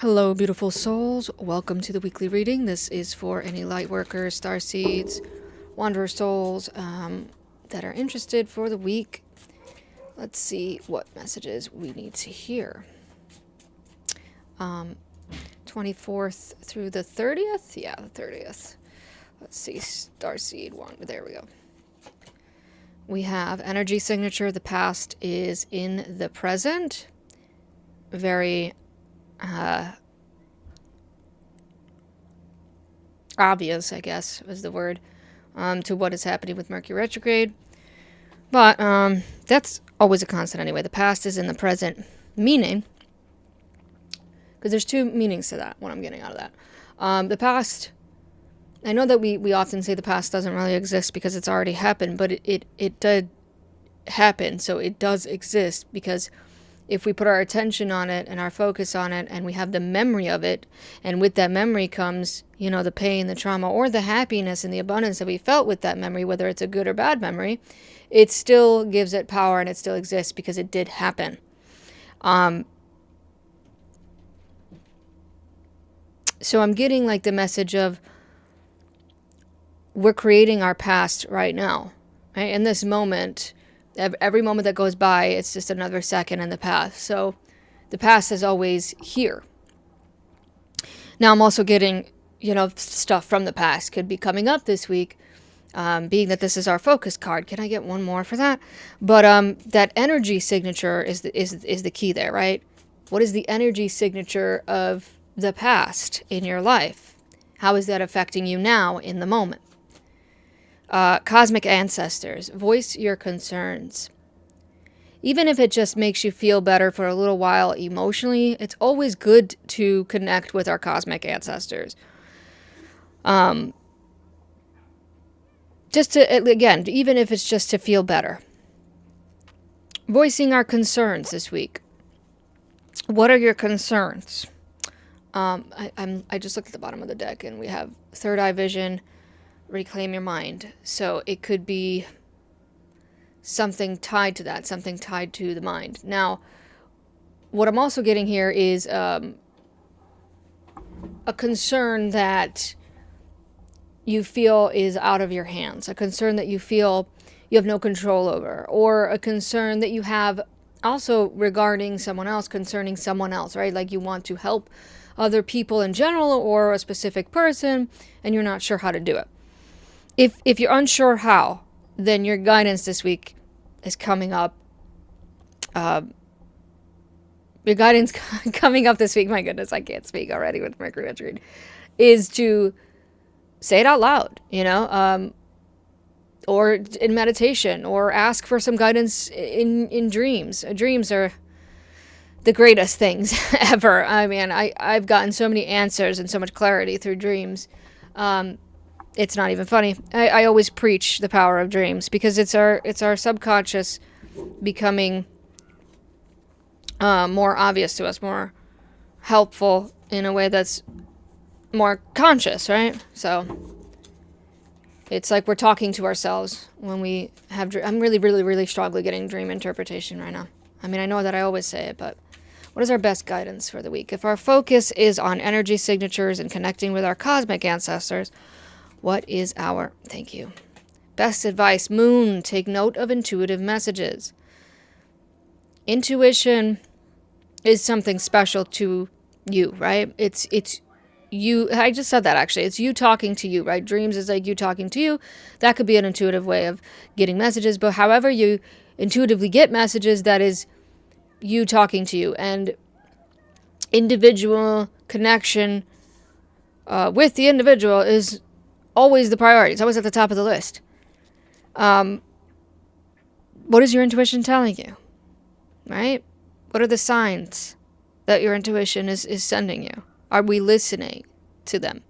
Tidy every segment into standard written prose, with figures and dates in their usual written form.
Hello, beautiful souls. Welcome to the weekly reading. This is for any lightworkers, starseeds, wanderer souls that are interested for the week. Let's see what messages we need to hear. 24th through the 30th? Yeah, the 30th. Let's see, starseed one. There we go. We have energy signature. The past is in the present. Very obvious, I guess, was the word, to what is happening with Mercury retrograde. But that's always a constant anyway. The past is in the present, meaning, because there's two meanings to that, what I'm getting out of that. The past, I know that we often say the past doesn't really exist because it's already happened, but it did happen, so it does exist, because if we put our attention on it and our focus on it and we have the memory of it, and with that memory comes, the pain, the trauma, or the happiness and the abundance that we felt with that memory, whether it's a good or bad memory, it still gives it power and it still exists because it did happen. So I'm getting like the message of we're creating our past right now, right? In this moment, every moment that goes by, it's just another second in the past. So the past is always here. Now I'm also getting, stuff from the past could be coming up this week, being that this is our focus card. Can I get one more for that? But that energy signature is the key there, right? What is the energy signature of the past in your life? How is that affecting you now in the moment? Cosmic ancestors, voice your concerns. Even if it just makes you feel better for a little while emotionally, it's always good to connect with our cosmic ancestors. Just to, again, even if it's just to feel better. Voicing our concerns this week. What are your concerns? I just looked at the bottom of the deck and we have third eye vision, reclaim your mind. So it could be something tied to that, something tied to the mind. Now, what I'm also getting here is a concern that you feel is out of your hands, a concern that you feel you have no control over, or a concern that you have also regarding someone else, concerning someone else, right? Like you want to help other people in general or a specific person, and you're not sure how to do it. If you're unsure how, then your guidance this week is coming up. Your guidance coming up this week, my goodness, I can't speak already with Mercury retrograde, is to say it out loud, or in meditation, or ask for some guidance in dreams. Dreams are the greatest things ever. I mean, I've gotten so many answers and so much clarity through dreams. It's not even funny. I always preach the power of dreams because it's our subconscious becoming more obvious to us, more helpful in a way that's more conscious, right? So it's like we're talking to ourselves when we have I'm really, really, really strongly getting dream interpretation right now. I mean, I know that I always say it, but what is our best guidance for the week? If our focus is on energy signatures and connecting with our cosmic ancestors, what is our, thank you, best advice? Moon, take note of intuitive messages. Intuition is something special to you, right? It's you, I just said that actually. It's you talking to you, right? Dreams is like you talking to you. That could be an intuitive way of getting messages, but however you intuitively get messages, that is you talking to you. And individual connection with the individual is always the priority. It's always at the top of the list. What is your intuition telling you? Right? What are the signs that your intuition is sending you? Are we listening to them?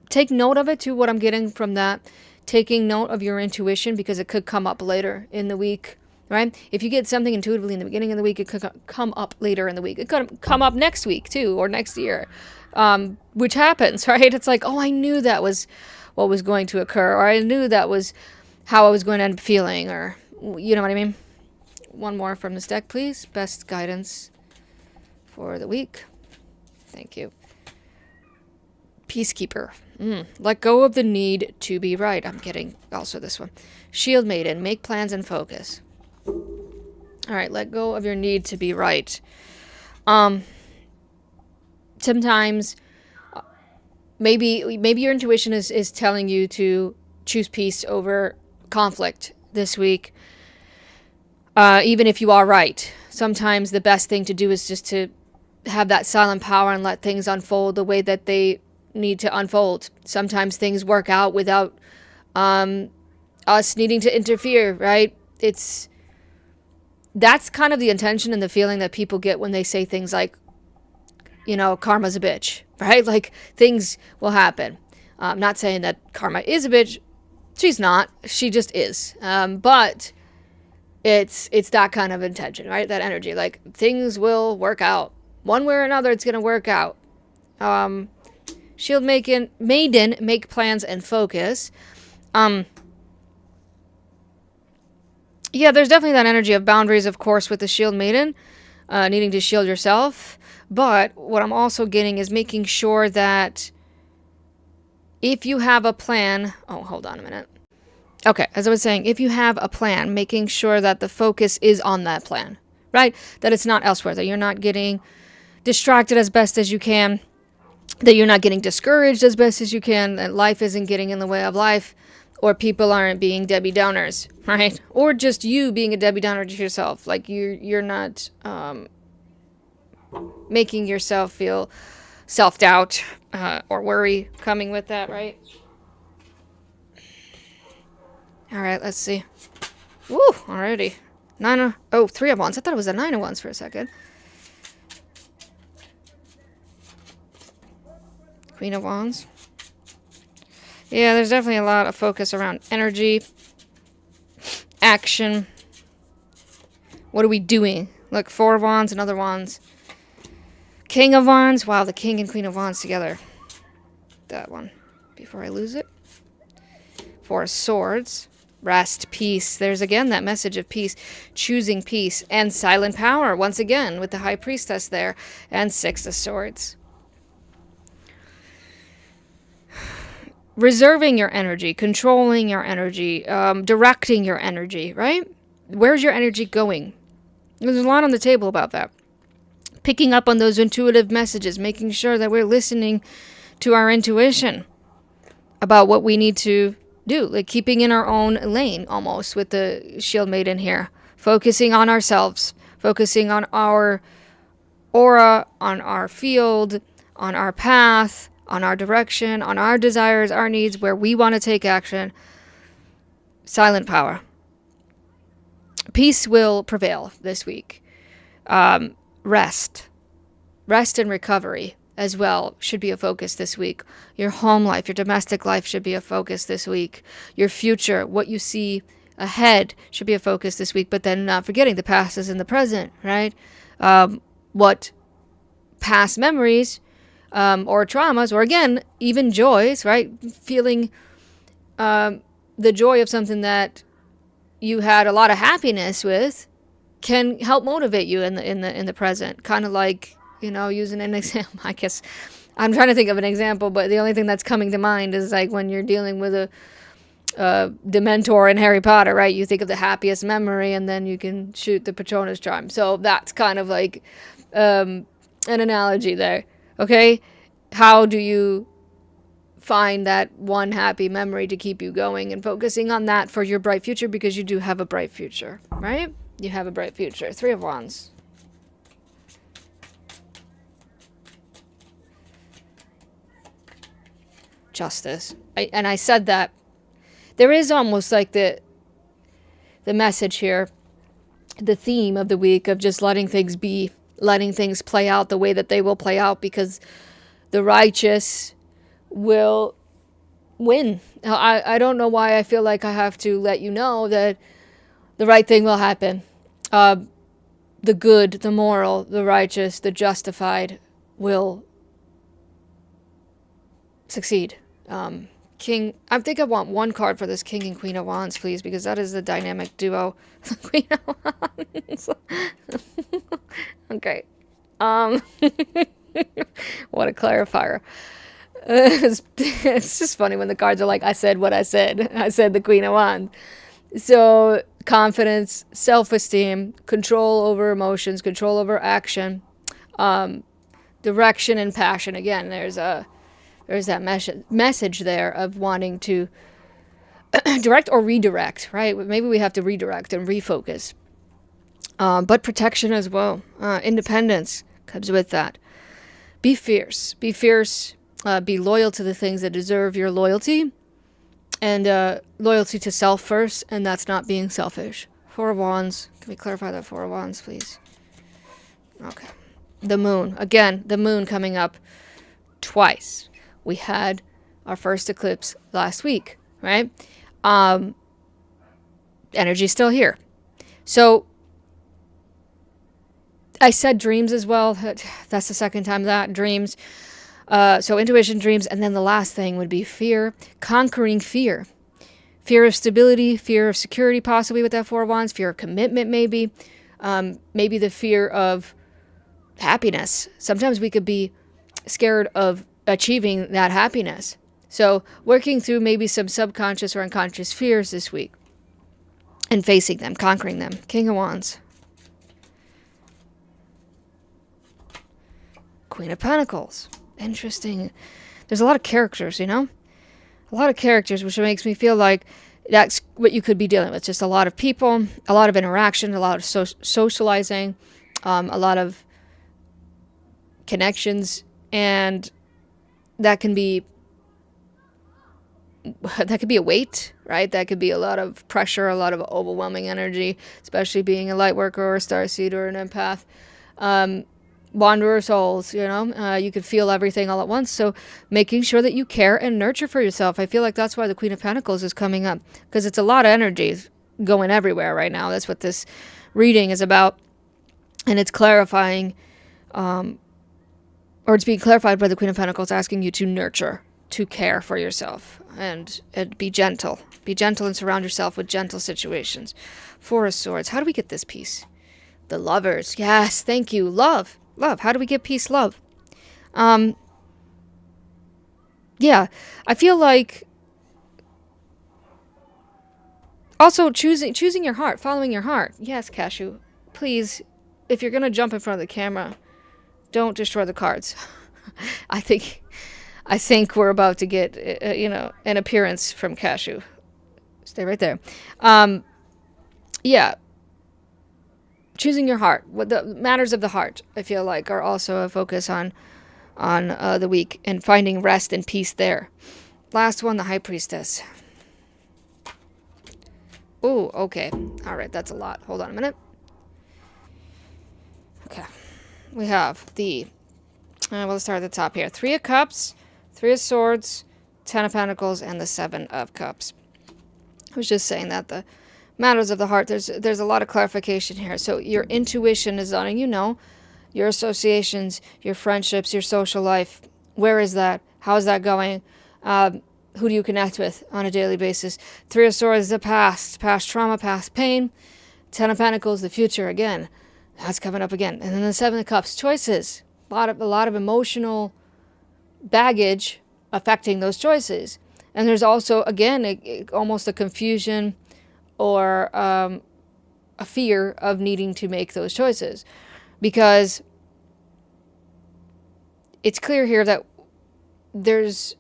Take note of it too, what I'm getting from that. Taking note of your intuition because it could come up later in the week, right? If you get something intuitively in the beginning of the week, it could come up later in the week. It could come up next week too, or next year, which happens, right? It's like, oh, I knew that was what was going to occur, or I knew that was how I was going to end up feeling, or you know what I mean? one more from this deck, please. Best guidance for the week. Thank you. Peacekeeper. Let go of the need to be right. I'm getting also this one. Shield Maiden. Make plans and focus. All right, let go of your need to be right. Sometimes maybe your intuition is telling you to choose peace over conflict this week. Even if you are right. Sometimes the best thing to do is just to have that silent power and let things unfold the way that they need to unfold. Sometimes things work out without us needing to interfere, right? That's kind of the intention and the feeling that people get when they say things like, karma's a bitch, right? Like, things will happen. I'm not saying that karma is a bitch. She's not. She just is. But it's that kind of intention, right? That energy. Like, things will work out. One way or another, it's going to work out. Shield Maiden, make plans and focus. Yeah, there's definitely that energy of boundaries, of course, with the Shield Maiden, needing to shield yourself. But what I'm also getting is making sure that if you have a plan... Oh, hold on a minute. Okay, as I was saying, if you have a plan, making sure that the focus is on that plan, right? That it's not elsewhere, that you're not getting distracted as best as you can, that you're not getting discouraged as best as you can, that life isn't getting in the way of life, or people aren't being Debbie Downers, right? Or just you being a Debbie Downer to yourself. Like, you're not making yourself feel self-doubt or worry coming with that, right? All right, let's see. Woo, already. 3 of Wands. I thought it was a 9 of Wands for a second. Queen of Wands. Yeah, there's definitely a lot of focus around energy, action. What are we doing? Look, 4 of Wands, another Wands. King of Wands. Wow, the King and Queen of Wands together. That one. Before I lose it. 4 of Swords. Rest, peace. There's again that message of peace. Choosing peace. And silent power, once again, with the High Priestess there. And 6 of Swords. Reserving your energy, controlling your energy, directing your energy, right? Where's your energy going? There's a lot on the table about that. Picking up on those intuitive messages, making sure that we're listening to our intuition about what we need to do, like keeping in our own lane almost with the Shield Maiden here. Focusing on ourselves, focusing on our aura, on our field, on our path, on our direction, on our desires, our needs, where we want to take action. Silent power. Peace will prevail this week. Rest and recovery as well should be a focus this week. Your home life, your domestic life should be a focus this week. Your future, what you see ahead should be a focus this week. But then not forgetting the past is in the present, right? What past memories or traumas, or again, even joys, right? Feeling the joy of something that you had a lot of happiness with can help motivate you in the present. Kind of like, using an example. I guess I'm trying to think of an example, but the only thing that's coming to mind is like when you're dealing with a Dementor in Harry Potter, right? You think of the happiest memory, and then you can shoot the Patronus charm. So that's kind of like an analogy there. Okay, how do you find that one happy memory to keep you going and focusing on that for your bright future, because you do have a bright future, right? You have a bright future. 3 of Wands. Justice. I said that. There is almost like the message here, the theme of the week of just letting things be, letting things play out the way that they will play out, because the righteous will win. I don't know why I feel like I have to let you know that the right thing will happen. The good, the moral, the righteous, the justified will succeed. King. I think I want one card for this King and Queen of Wands, please, because that is the dynamic duo. Queen of Wands. Okay. What a clarifier. It's just funny when the cards are like, I said what I said. I said the Queen of Wands. So, confidence, self-esteem, control over emotions, control over action, direction and passion. Again, there's that message there of wanting to direct or redirect, right? Maybe we have to redirect and refocus. But protection as well. Independence comes with that. Be fierce. Be fierce. Be loyal to the things that deserve your loyalty. And loyalty to self first, and that's not being selfish. Four of Wands. Can we clarify that Four of Wands, please? Okay. The moon. Again, the moon coming up twice. We had our first eclipse last week, right? Energy's still here. So, I said dreams as well. That's the second time that. Dreams. So intuition, dreams, and then the last thing would be fear. Conquering fear. Fear of stability, fear of security possibly with that Four of Wands, fear of commitment maybe. Maybe the fear of happiness. Sometimes we could be scared of achieving that happiness. So working through maybe some subconscious or unconscious fears this week. And facing them, conquering them. King of Wands. Queen of Pentacles. Interesting. There's a lot of characters, you know? A lot of characters, which makes me feel like that's what you could be dealing with. Just a lot of people, a lot of interaction, a lot of socializing, a lot of connections, and that can be a weight, right? That could be a lot of pressure, a lot of overwhelming energy, especially being a lightworker or a starseed or an empath. Wanderer souls, you know, you could feel everything all at once. So making sure that you care and nurture for yourself. I feel like that's why the Queen of Pentacles is coming up, because it's a lot of energy going everywhere right now. That's what this reading is about. And it's clarifying, or it's being clarified by the Queen of Pentacles, asking you to nurture, to care for yourself, and be gentle. Be gentle and surround yourself with gentle situations. Four of Swords. How do we get this peace? The Lovers. Yes, thank you. Love. Love. How do we get peace? Love. Yeah, I feel like also choosing your heart, following your heart. Yes, Cashew. Please, if you're going to jump in front of the camera, don't destroy the cards. I think we're about to get, an appearance from Cashew. Stay right there. Yeah. Choosing your heart. What the matters of the heart, I feel like, are also a focus on the week, and finding rest and peace there. Last one, the High Priestess. Ooh, okay. All right, that's a lot. Hold on a minute. Okay. We have we'll start at the top here. 3 of Cups, 3 of Swords, 10 of Pentacles, and the 7 of Cups. I was just saying that the matters of the heart, there's a lot of clarification here. So your intuition is letting you know, your associations, your friendships, your social life, where is that? How is that going? Who do you connect with on a daily basis? 3 of Swords, the past trauma, past pain. 10 of Pentacles, the future, again. That's coming up again. And then the 7 of Cups, choices. A lot of emotional baggage affecting those choices. And there's also, again, almost a confusion or a fear of needing to make those choices. Because it's clear here that there's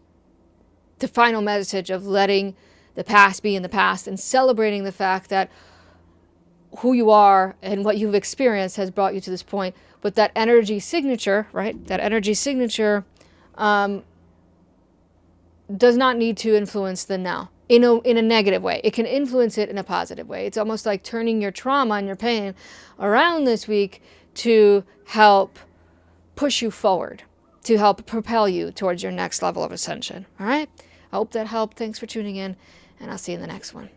the final message of letting the past be in the past and celebrating the fact that who you are and what you've experienced has brought you to this point. But that energy signature, right? That energy signature does not need to influence the now in a negative way. It can influence it in a positive way. It's almost like turning your trauma and your pain around this week to help push you forward, to help propel you towards your next level of ascension. All right? I hope that helped. Thanks for tuning in, and I'll see you in the next one.